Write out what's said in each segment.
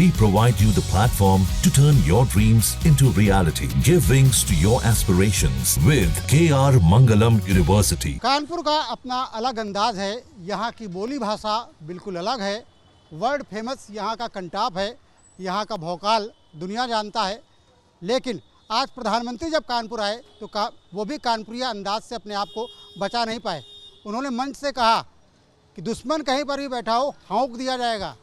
We provide you the platform to turn your dreams into reality. Give wings to your aspirations with KR Mangalam University. Kanpur का अपना अलग अंदाज है, यहाँ की बोली भाषा बिल्कुल अलग है। वर्ल्ड फेमस यहाँ का कंटाप है, यहाँ का भौकाल दुनिया जानता है। लेकिन आज प्रधानमंत्री जब कानपुर आए तो वो भी कानपुरिया अंदाज से अपने आप को बचा नहीं पाए। उन्होंने मंच से कहा कि दुश्मन कहीं पर भी बैठा हो हौंक दिया जाएगा,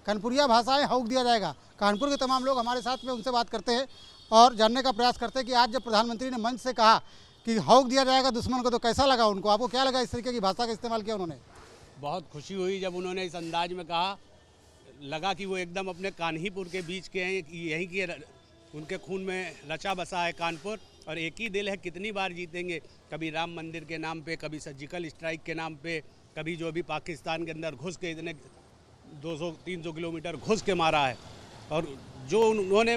कानपुरिया भाषाएं हौंक दिया जाएगा। कानपुर के तमाम लोग हमारे साथ में उनसे बात करते हैं और जानने का प्रयास करते हैं कि आज जब प्रधानमंत्री ने मंच से कहा कि हौंक दिया जाएगा दुश्मन को, तो कैसा लगा उनको? आपको क्या लगा इस तरीके की भाषा का इस्तेमाल किया उन्होंने? बहुत खुशी हुई जब उन्होंने इस अंदाज में कहा। लगा कि वो एकदम अपने कान्हीपुर के बीच के हैं, यहीं के उनके खून में रचा बसा है कानपुर, और एक ही दिल है। कितनी बार जीतेंगे, कभी राम मंदिर के नाम पे, कभी सर्जिकल स्ट्राइक के नाम पे, कभी जो भी पाकिस्तान के अंदर घुस के इतने 200-300 किलोमीटर घुस के मारा है। और जो उन्होंने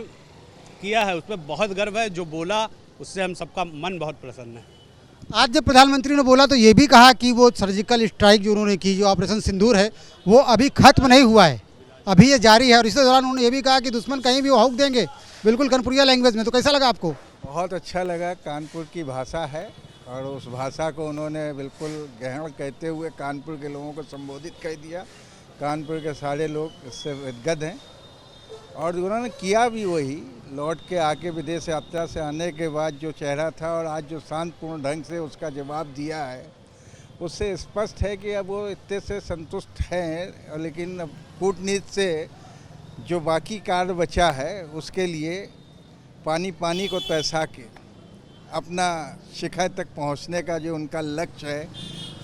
किया है उस पर बहुत गर्व है। जो बोला उससे हम सबका मन बहुत प्रसन्न है। आज जब प्रधानमंत्री ने बोला तो ये भी कहा कि वो सर्जिकल स्ट्राइक जो उन्होंने की, जो ऑपरेशन सिंदूर है, वो अभी खत्म नहीं हुआ है, अभी ये जारी है। और इसी दौरान उन्होंने ये भी कहा कि दुश्मन कहीं भी हौंक देंगे, बिल्कुल कानपुरिया लैंग्वेज में। तो कैसा लगा आपको? बहुत अच्छा लगा। कानपुर की भाषा है और उस भाषा को उन्होंने बिल्कुल गहन कहते हुए कानपुर के लोगों को संबोधित कर दिया। कानपुर के सारे लोग इससे गदगद हैं और उन्होंने किया भी वही। लौट के आके विदेश यात्रा से आने के बाद जो चेहरा था और आज जो शांतपूर्ण ढंग से उसका जवाब दिया है, उससे स्पष्ट है कि अब वो इतने से संतुष्ट हैं। लेकिन अब कूटनीति से जो बाकी कार्य बचा है उसके लिए पानी को तरसा के अपना शिखर तक पहुंचने का जो उनका लक्ष्य है,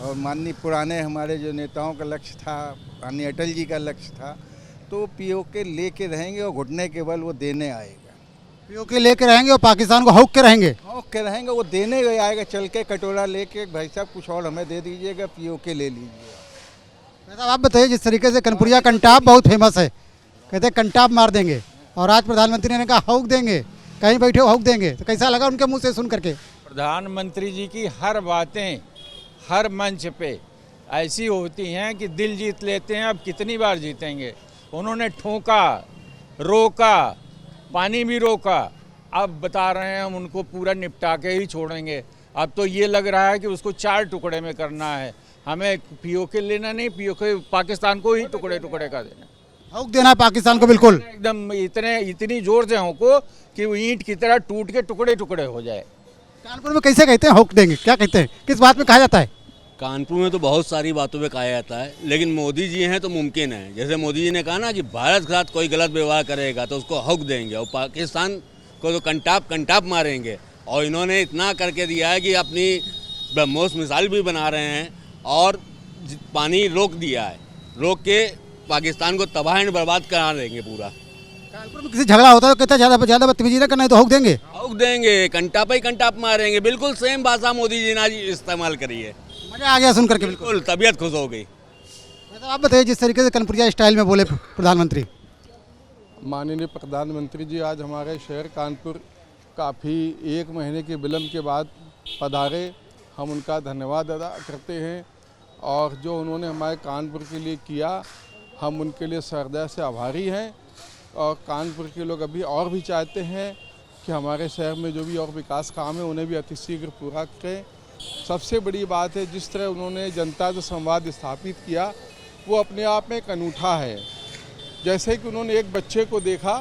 और माननीय पुराने हमारे जो नेताओं का लक्ष्य था, माननीय अटल जी का लक्ष्य था, तो पीओके लेके रहेंगे और घुटने के बल वो देने आएगा। पीओके लेके रहेंगे और पाकिस्तान को हौंक के रहेंगे, वो देने आएगा। चल के कटोरा लेके, भाई साहब कुछ और हमें दे दीजिएगा, पीओके ले लीजिएगा। आप बताइए, जिस तरीके से कानपुरिया कंटाप बहुत फेमस है, कहते हैं कंटाप मार देंगे, और आज प्रधानमंत्री ने कहा हौंक देंगे, कहीं बैठे हो हौंक देंगे, तो कैसा लगा उनके मुंह से सुन करके? प्रधानमंत्री जी की हर बातें हर मंच पे ऐसी होती हैं कि दिल जीत लेते हैं। अब कितनी बार जीतेंगे? उन्होंने ठोका, रोका, पानी भी रोका, अब बता रहे हैं हम उनको पूरा निपटा के ही छोड़ेंगे। अब तो ये लग रहा है कि उसको 4 टुकड़े में करना है। हमें पीओके लेना नहीं, पीओके पाकिस्तान को ही टुकड़े टुकड़े का देना, हौंक देना है पाकिस्तान को बिल्कुल एकदम इतनी जोर से हौंको कि वो ईंट की तरह टूट के टुकड़े टुकड़े हो जाए। कानपुर में कैसे कहते हैं हौंक देंगे? क्या कहते हैं, किस बात में कहा जाता है? कानपुर में तो बहुत सारी बातों पे कहा जाता है, लेकिन मोदी जी हैं तो मुमकिन है। जैसे मोदी जी ने कहा ना कि भारत के साथ कोई गलत व्यवहार करेगा तो उसको हौंक देंगे, और पाकिस्तान को तो कंटाप मारेंगे। और इन्होंने इतना करके दिया है कि अपनी ब्रह्मोस मिसाइल भी बना रहे हैं और पानी रोक दिया है, रोक के पाकिस्तान को तबाह एंड बर्बाद करा देंगे पूरा। कानपुर में किसी झगड़ा होता है तो कहता है ज़्यादा बदतमीजी ना करना है तो हौंक देंगे, कंटाप ही कंटाप मारेंगे। बिल्कुल सेम भाषा मोदी जी ने आज इस्तेमाल करी है। मजा आ गया सुन करके, बिल्कुल तबीयत खुश हो गई। आप बताइए, जिस तरीके से कानपुरिया स्टाइल में बोले प्रधानमंत्री। माननीय प्रधानमंत्री जी आज हमारे शहर कानपुर काफ़ी 1 महीने के विलम्ब के बाद पधारे। हम उनका धन्यवाद अदा करते हैं, और जो उन्होंने हमारे कानपुर के लिए किया, हम उनके लिए हृदय से आभारी हैं। और कानपुर के लोग अभी और भी चाहते हैं कि हमारे शहर में जो भी और विकास काम है उन्हें भी अतिशीघ्र पूरा करें। सबसे बड़ी बात है, जिस तरह उन्होंने जनता से संवाद स्थापित किया, वो अपने आप में एक अनूठा है। जैसे कि उन्होंने एक बच्चे को देखा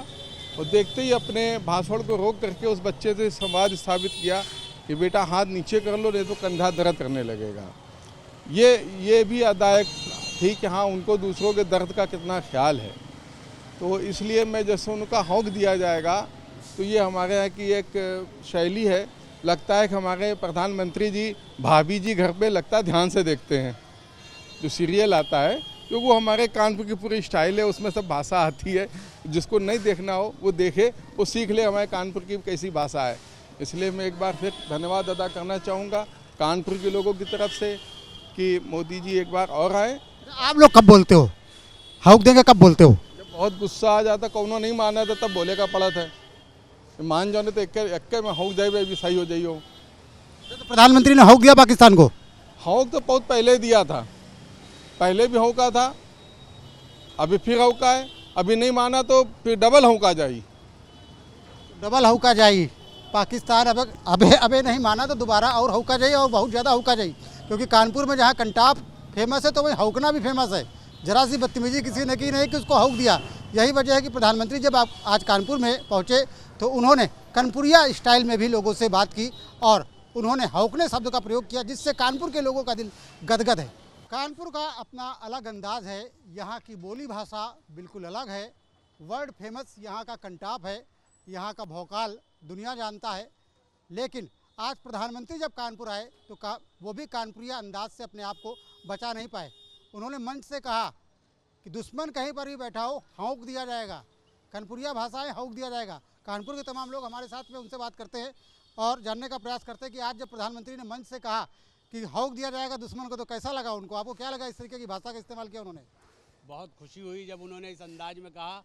और देखते ही अपने भाषण को रोक करके उस बच्चे से संवाद स्थापित किया कि बेटा हाथ नीचे कर लो, नहीं तो कंधा दर्द करने लगेगा। ये भी अदायक थी कि हाँ, उनको दूसरों के दर्द का कितना ख्याल है। तो इसलिए मैं जैसे उनका हौंक दिया जाएगा, तो ये हमारे यहाँ की एक शैली है। लगता है कि हमारे प्रधानमंत्री जी भाभी जी घर पे लगता है ध्यान से देखते हैं जो सीरियल आता है, क्योंकि वो हमारे कानपुर की पूरी स्टाइल है, उसमें सब भाषा आती है। जिसको नहीं देखना हो वो देखे, वो सीख ले हमारे कानपुर की कैसी भाषा है। इसलिए मैं एक बार फिर धन्यवाद अदा करना चाहूँगा कानपुर के लोगों की तरफ से कि मोदी जी एक बार और आए। आप लोग कब बोलते हो हौंक देंगे, कब बोलते हो? जब बहुत गुस्सा आ जाता, कौनो नहीं माना था तब बोले का पड़ा था। मान जाने तो एक में हौंक जाए भी सही हो जाइए। तो प्रधानमंत्री ने हौंक दिया पाकिस्तान को? हौंक तो बहुत पहले दिया था, पहले भी हौंका था, अभी फिर हौका है। अभी नहीं माना तो फिर डबल हौका जाई। डबल हौका जाई। पाकिस्तान अबे नहीं माना तो दोबारा और हौका जाई, और बहुत ज़्यादा हौका जाई, क्योंकि कानपुर में जहाँ कंटाप फेमस है तो वहीं हौकना भी फेमस है। जरा सी बदतमीजी किसी ने की नहीं कि उसको हौक दिया। यही वजह है कि प्रधानमंत्री जब आप आज कानपुर में पहुँचे तो उन्होंने कानपुरिया स्टाइल में भी लोगों से बात की और उन्होंने हौकने शब्द का प्रयोग किया, जिससे कानपुर के लोगों का दिल गदगद है। कानपुर का अपना अलग अंदाज है, यहाँ की बोली भाषा बिल्कुल अलग है। वर्ल्ड फेमस यहाँ का कंटाप है, यहाँ का भौकाल दुनिया जानता है। लेकिन आज प्रधानमंत्री जब कानपुर आए तो वो भी कानपुरिया अंदाज से अपने आप को बचा नहीं पाए। उन्होंने मंच से कहा कि दुश्मन कहीं पर भी बैठा हो हौंक दिया जाएगा। कानपुरिया भाषाएं हौंक दिया जाएगा। कानपुर के तमाम लोग हमारे साथ में उनसे बात करते हैं और जानने का प्रयास करते हैं कि आज जब प्रधानमंत्री ने मंच से कहा कि हौंक दिया जाएगा दुश्मन को, तो कैसा लगा उनको? आपको क्या लगा इस तरीके की भाषा का इस्तेमाल किया उन्होंने? बहुत खुशी हुई जब उन्होंने इस अंदाज में कहा।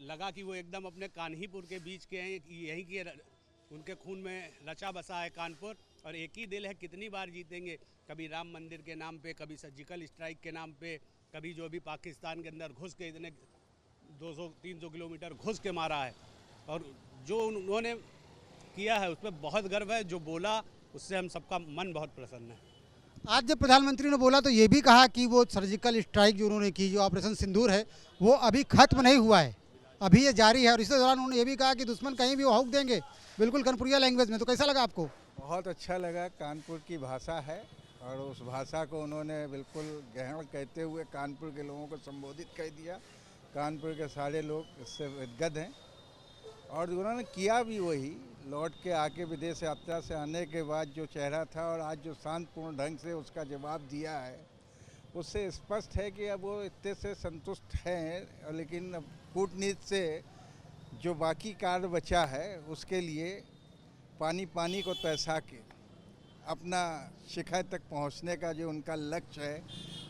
लगा कि वो एकदम अपने कान्हीपुर के बीच के हैं, यहीं की उनके खून में रचा बसा है कानपुर, और एक ही दिल है, कितनी बार जीतेंगे। कभी राम मंदिर के नाम पे, कभी सर्जिकल स्ट्राइक के नाम पे, कभी जो भी पाकिस्तान के अंदर घुस के इतने 200-300 किलोमीटर घुस के मारा है, और जो उन्होंने किया है उस पर बहुत गर्व है। जो बोला उससे हम सबका मन बहुत प्रसन्न है। आज जब प्रधानमंत्री ने बोला तो ये भी कहा कि वो सर्जिकल स्ट्राइक जो उन्होंने की, जो ऑपरेशन सिंदूर है, वो अभी खत्म नहीं हुआ है, अभी ये जारी है। और इसी दौरान उन्होंने ये भी कहा कि दुश्मन कहीं भी वो हौक देंगे, बिल्कुल कानपुरिया लैंग्वेज में। तो कैसा लगा आपको? बहुत अच्छा लगा। कानपुर की भाषा है और उस भाषा को उन्होंने बिल्कुल गहन कहते हुए कानपुर के लोगों को संबोधित कर दिया। कानपुर के सारे लोग इससे गदगद हैं और उन्होंने किया भी वही। लौट के आके विदेश यात्रा से आने के बाद जो चेहरा था और आज जो शांतपूर्ण ढंग से उसका जवाब दिया है, उससे स्पष्ट है कि अब वो इतने से संतुष्ट हैं। लेकिन अब कूटनीति से जो बाकी कार्य बचा है उसके लिए पानी को तैसा के अपना शिखर तक पहुंचने का जो उनका लक्ष्य है,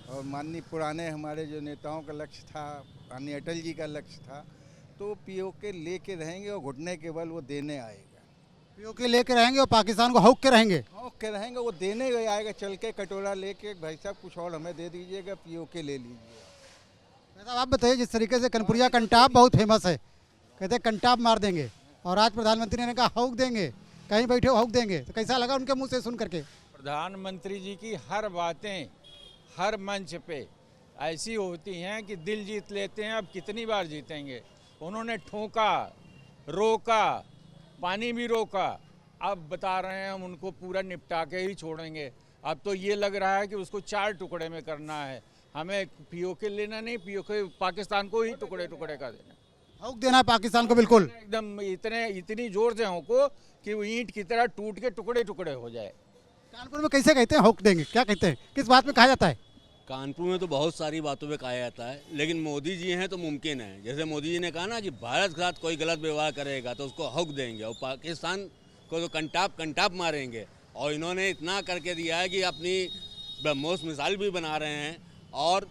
और माननीय पुराने हमारे जो नेताओं का लक्ष्य था, माननीय अटल जी का लक्ष्य था, तो पीओके लेके रहेंगे और घुटने के बल वो देने आएगा। पीओके लेके रहेंगे और पाकिस्तान को हौक के रहेंगे। वो देने ही आएगा। चल के कटोरा लेके, भाई साहब कुछ और हमें दे दीजिएगा, पीओके ले लीजिएगा। साहब आप बताइए, जिस तरीके से कानपुरिया कंटाप बहुत फेमस है, कहते हैं कंटाप मार देंगे, और आज प्रधानमंत्री ने कहा हौक देंगे, कहीं बैठे हो हौक देंगे, तो कैसा लगा उनके मुंह से सुन करके? प्रधानमंत्री जी की हर बातें हर मंच पे ऐसी होती हैं कि दिल जीत लेते हैं। अब कितनी बार जीतेंगे। उन्होंने ठोका, रोका, पानी भी रोका। अब बता रहे हैं हम उनको पूरा निपटा के ही छोड़ेंगे। अब तो ये लग रहा है कि उसको 4 टुकड़े में करना है। हमें पीओके लेना नहीं, पीओके पाकिस्तान को ही टुकड़े टुकड़े कर देना, हौक देना है पाकिस्तान को बिल्कुल एकदम इतनी जोर से होको कि वो ईंट की तरह टूट के टुकड़े टुकड़े हो जाए। कानपुर में कैसे कहते हैं हौक देंगे? क्या कहते हैं, किस बात में कहा जाता है? कानपुर में तो बहुत सारी बातों पे कहा जाता है, लेकिन मोदी जी हैं तो मुमकिन है। जैसे मोदी जी ने कहा ना कि भारत के साथ कोई गलत व्यवहार करेगा तो उसको हक देंगे, और पाकिस्तान को तो कंटाप मारेंगे। और इन्होंने इतना करके दिया है कि अपनी ब्रह्मोस मिसाइल भी बना रहे हैं और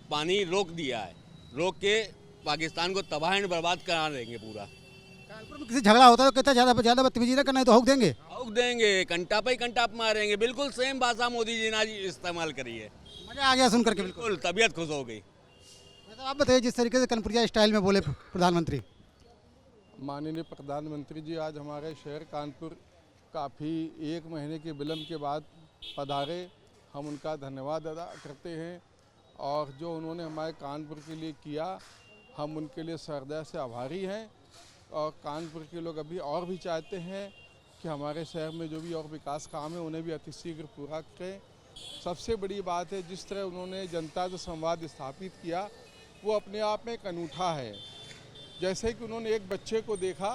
पानी रोक दिया है, रोक के पाकिस्तान को तबाह एंड बर्बाद करा देंगे पूरा। कानपुर में किसी झगड़ा होता है तो कहता है ज़्यादा बदतमीजी ना करना है तो हौक देंगे। हक देंगे, कंटाप ही कंटाप मारेंगे। बिल्कुल सेम भाषा मोदी जी ने इस्तेमाल करी है। मजा आ गया सुन करके बिल्कुल। बिल्कुल तबीयत खुश हो गई। आप बताइए, जिस तरीके से कानपुरिया स्टाइल में बोले प्रधानमंत्री। माननीय प्रधानमंत्री जी आज हमारे शहर कानपुर काफ़ी 1 महीने के विलम्ब के बाद पधारे। हम उनका धन्यवाद अदा करते हैं, और जो उन्होंने हमारे कानपुर के लिए किया, हम उनके लिए हृदय से आभारी हैं। और कानपुर के लोग अभी और भी चाहते हैं कि हमारे शहर में जो भी और विकास काम है उन्हें भी अतिशीघ्र पूरा करें। सबसे बड़ी बात है, जिस तरह उन्होंने जनता से संवाद स्थापित किया, वो अपने आप में एक अनूठा है। जैसे कि उन्होंने एक बच्चे को देखा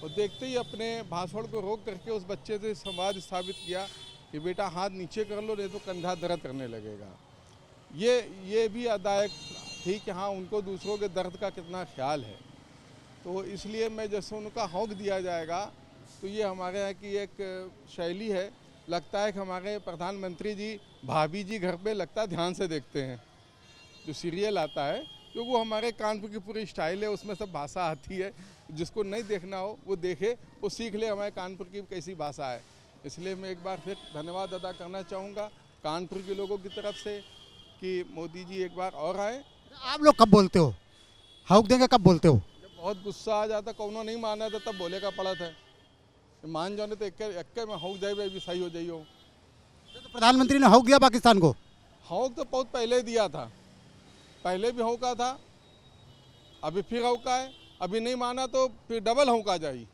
और देखते ही अपने भाषण को रोक करके उस बच्चे से संवाद स्थापित किया कि बेटा हाथ नीचे कर लो, नहीं तो कंधा दर्द करने लगेगा। ये भी अदायक थी कि हाँ, उनको दूसरों के दर्द का कितना ख्याल है। तो इसलिए मैं जैसे उनका हौक दिया जाएगा, तो ये हमारे यहाँ की एक शैली है। लगता है कि हमारे प्रधानमंत्री जी भाभी जी घर पे लगता है ध्यान से देखते हैं जो सीरियल आता है, क्योंकि वो हमारे कानपुर की पूरी स्टाइल है, उसमें सब भाषा आती है। जिसको नहीं देखना हो वो देखे, वो सीख ले हमारे कानपुर की कैसी भाषा है। इसलिए मैं एक बार फिर धन्यवाद अदा करना चाहूँगा कानपुर के लोगों की तरफ से कि मोदी जी एक बार और आए। आप लोग कब बोलते हो? हौक देंगे कब बोलते हो? जब बहुत गुस्सा आ जाता, कौनो नहीं माना था तब बोले का पड़ा था। मान जाने तो एक में हौक जाए भी सही हो जाइयो। तो प्रधानमंत्री ने हौक दिया पाकिस्तान को। हौक तो बहुत पहले दिया था, पहले भी हौका था, अभी फिर हौका है। अभी नहीं माना तो फिर डबल हौका जाई।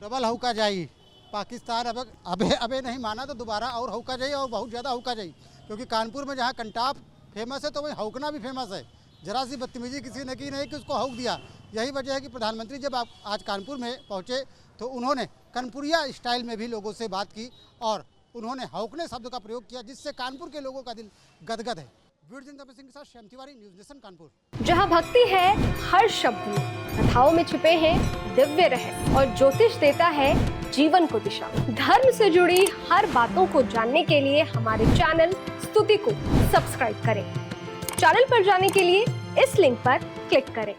डबल हौका जाई। पाकिस्तान अबे नहीं माना तो दोबारा और हौका जाई, और बहुत ज़्यादा हौका जाई। क्योंकि कानपुर में जहाँ कंटाप फेमस है तो वहीं हौकना भी फेमस है। जरा सी बदतमीजी किसी ने की नहीं कि उसको हौक दिया। यही वजह है कि प्रधानमंत्री जब आप आज कानपुर में पहुँचे तो उन्होंने कानपुरिया स्टाइल में भी लोगों से बात की और उन्होंने हौकने शब्द का प्रयोग किया, जिससे कानपुर के लोगों का दिल गदगद है। वीडियो जर्नलिस्ट सिंह के साथ श्याम तिवारी, न्यूज़ नेशन कानपुर। जहां भक्ति है हर शब्द में, कथाओं में छिपे हैं दिव्य रहस्य और ज्योतिष देता है जीवन को दिशा। धर्म से जुड़ी हर बातों को जानने के लिए हमारे चैनल स्तुति को सब्सक्राइब करें। चैनल पर जाने के लिए इस लिंक पर क्लिक करें।